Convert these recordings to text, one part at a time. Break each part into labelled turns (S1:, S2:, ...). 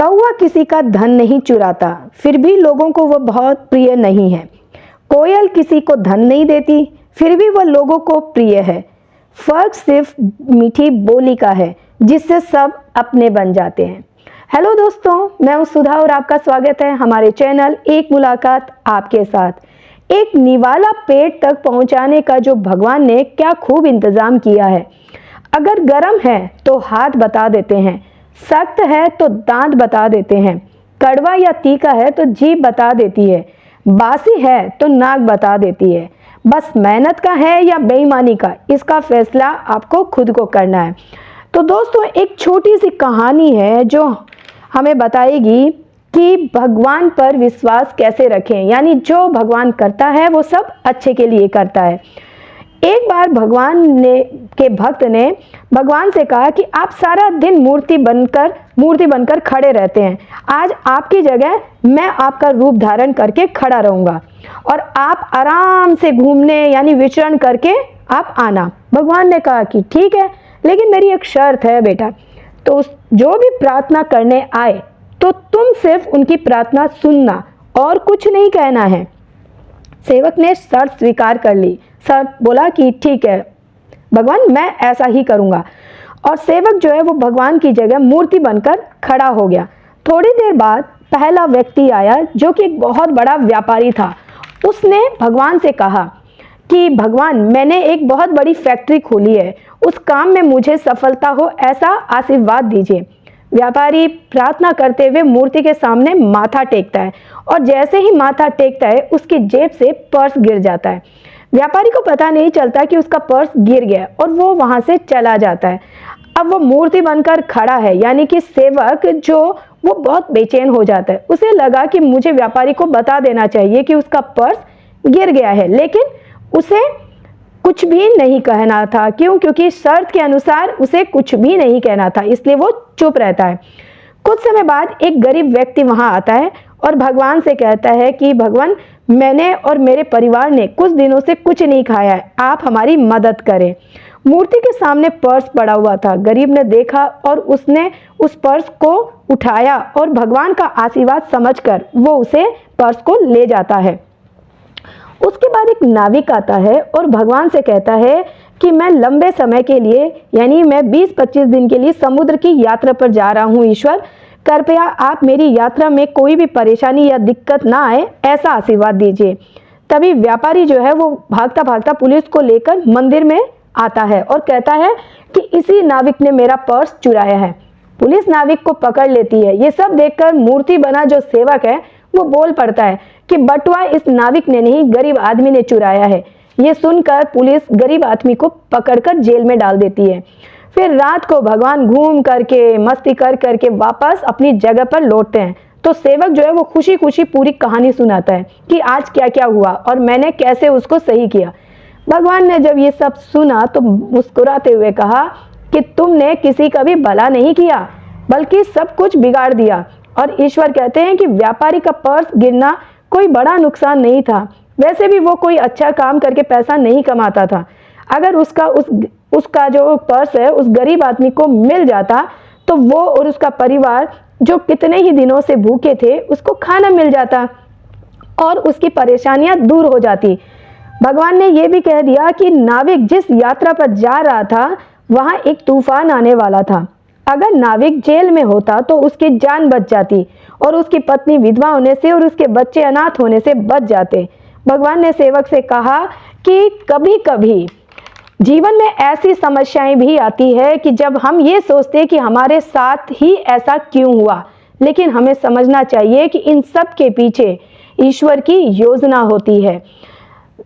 S1: कौवा किसी का धन नहीं चुराता, फिर भी लोगों को वह बहुत प्रिय नहीं है। कोयल किसी को धन नहीं देती, फिर भी वह लोगों को प्रिय है। फर्क सिर्फ मीठी बोली का है, जिससे सब अपने बन जाते हैं। हेलो दोस्तों, मैं हूं सुधा और आपका स्वागत है हमारे चैनल एक मुलाकात आपके साथ। एक निवाला पेट तक पहुंचाने का जो भगवान ने क्या खूब इंतजाम किया है। अगर गर्म है तो हाथ बता देते हैं, सख्त है तो दांत बता देते हैं, कड़वा या तीखा है तो जीभ बता देती है, बासी है तो नाक बता देती है। बस मेहनत का है या बेईमानी का, इसका फैसला आपको खुद को करना है। तो दोस्तों, एक छोटी सी कहानी है जो हमें बताएगी कि भगवान पर विश्वास कैसे रखें, यानी जो भगवान करता है वो सब अच्छे के लिए करता है। एक बार भगवान के भक्त ने भगवान से कहा कि आप सारा दिन मूर्ति बनकर खड़े रहते हैं, आज आपकी जगह मैं आपका रूप धारण करके खड़ा रहूंगा और आप आराम से घूमने यानी विचरण करके आप आना। भगवान ने कहा कि ठीक है, लेकिन मेरी एक शर्त है बेटा, तो जो भी प्रार्थना करने आए तो तुम सिर्फ उनकी प्रार्थना सुनना और कुछ नहीं कहना है। सेवक ने शर्त स्वीकार कर ली। सर बोला कि ठीक है भगवान, मैं ऐसा ही करूंगा। और सेवक जो है वो भगवान की जगह मूर्ति बनकर खड़ा हो गया। थोड़ी देर बाद पहला व्यक्ति आया जो कि एक बहुत बड़ा व्यापारी था। उसने भगवान से कहा कि भगवान, मैंने एक बहुत बड़ी फैक्ट्री खोली है, उस काम में मुझे सफलता हो ऐसा आशीर्वाद दीजिए। व्यापारी प्रार्थना करते हुए मूर्ति के सामने माथा टेकता है और जैसे ही माथा टेकता है उसकी जेब से पर्स गिर जाता है। व्यापारी को पता नहीं चलता कि उसका पर्स गिर गया और वो वहां से चला जाता है। अब वो मूर्ति बनकर खड़ा है, यानी कि सेवक जो वो बहुत बेचैन हो जाता है। उसे लगा कि मुझे व्यापारी को बता देना चाहिए कि उसका पर्स गिर गया है, लेकिन उसे कुछ भी नहीं कहना था। क्यों? क्योंकि शर्त के अनुसार उसे कुछ भी नहीं कहना था, इसलिए वो चुप रहता है। कुछ समय बाद एक गरीब व्यक्ति वहां आता है और भगवान से कहता है कि भगवान, मैंने और मेरे परिवार ने कुछ दिनों से कुछ नहीं खाया है, आप हमारी मदद करें। मूर्ति के सामने पर्स पड़ा हुआ था। गरीब ने देखा और उसने उस पर्स को उठाया और भगवान का आशीर्वाद समझकर वो उसे पर्स को ले जाता है। उसके बाद एक नाविक आता है और भगवान से कहता है कि मैं लंबे समय के लिए यानी मैं 20-25 दिन के लिए समुद्र की यात्रा पर जा रहा हूँ। ईश्वर, कृपया आप मेरी यात्रा में कोई भी परेशानी या दिक्कत ना आए, ऐसा आशीर्वाद दीजिए। तभी व्यापारी जो है वो भागता भागता पुलिस को लेकर मंदिर में आता है और कहता है कि इसी नाविक ने मेरा पर्स चुराया है। पुलिस नाविक को पकड़ लेती है। ये सब देखकर मूर्ति बना जो सेवक है वो बोल पड़ता है कि बटुआ इस नाविक ने नहीं, गरीब आदमी ने चुराया है। ये सुनकर पुलिस गरीब आदमी को पकड़कर जेल में डाल देती है। फिर रात को भगवान घूम करके मस्ती कर करके वापस अपनी जगह पर लौटते हैं। तो सेवक जो है वो खुशी खुशी पूरी कहानी सुनाता है कि आज क्या क्या हुआ और मैंने कैसे उसको सही किया। भगवान ने जब ये सब सुना तो मुस्कुराते हुए कहा कि तुमने किसी का भी भला नहीं किया, बल्कि सब कुछ बिगाड़ दिया। और ईश्वर कहते हैं कि व्यापारी का पर्स गिरना कोई बड़ा नुकसान नहीं था। वैसे भी वो कोई अच्छा काम करके पैसा नहीं कमाता था। अगर उसका जो पर्स है उस गरीब आदमी को मिल जाता तो वो और उसका परिवार जो कितने ही दिनों से भूखे थे उसको खाना मिल जाता और उसकी परेशानियां दूर हो जाती। भगवान ने यह भी कह दिया कि नाविक जिस यात्रा पर जा रहा था वहां एक तूफान आने वाला था। अगर नाविक जेल में होता तो उसकी जान बच जाती और उसकी पत्नी विधवा होने से और उसके बच्चे अनाथ होने से बच जाते। भगवान ने सेवक से कहा कि कभी कभी जीवन में ऐसी समस्याएं भी आती है कि जब हम ये सोचते कि हमारे साथ ही ऐसा क्यों हुआ, लेकिन हमें समझना चाहिए कि इन सब के पीछे ईश्वर की योजना होती है।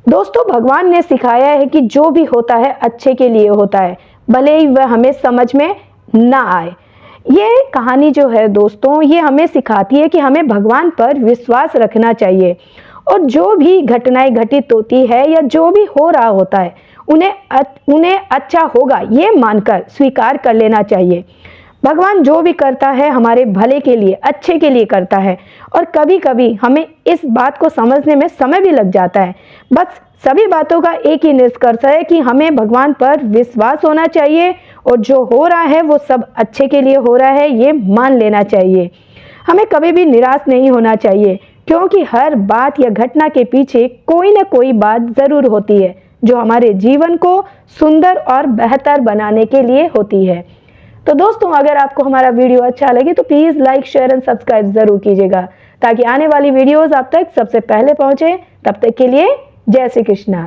S1: दोस्तों, भगवान ने सिखाया है कि जो भी होता है अच्छे के लिए होता है, भले ही वह हमें समझ में ना आए। ये कहानी जो है दोस्तों, ये हमें सिखाती है कि हमें भगवान पर विश्वास रखना चाहिए और जो भी घटनाएं घटित होती है या जो भी हो रहा होता है उन्हें अच्छा होगा ये मानकर स्वीकार कर लेना चाहिए। भगवान जो भी करता है हमारे भले के लिए, अच्छे के लिए करता है और कभी कभी हमें इस बात को समझने में समय भी लग जाता है। बस सभी बातों का एक ही निष्कर्ष है कि हमें भगवान पर विश्वास होना चाहिए और जो हो रहा है वो सब अच्छे के लिए हो रहा है, ये मान लेना चाहिए। हमें कभी भी निराश नहीं होना चाहिए, क्योंकि हर बात या घटना के पीछे कोई ना कोई बात ज़रूर होती है जो हमारे जीवन को सुंदर और बेहतर बनाने के लिए होती है। तो दोस्तों, अगर आपको हमारा वीडियो अच्छा लगे तो please like, share and subscribe ज़रूर कीजिएगा, ताकि आने वाली वीडियोज़ आप तक सबसे पहले पहुँचे। तब तक के लिए जय श्री कृष्णा।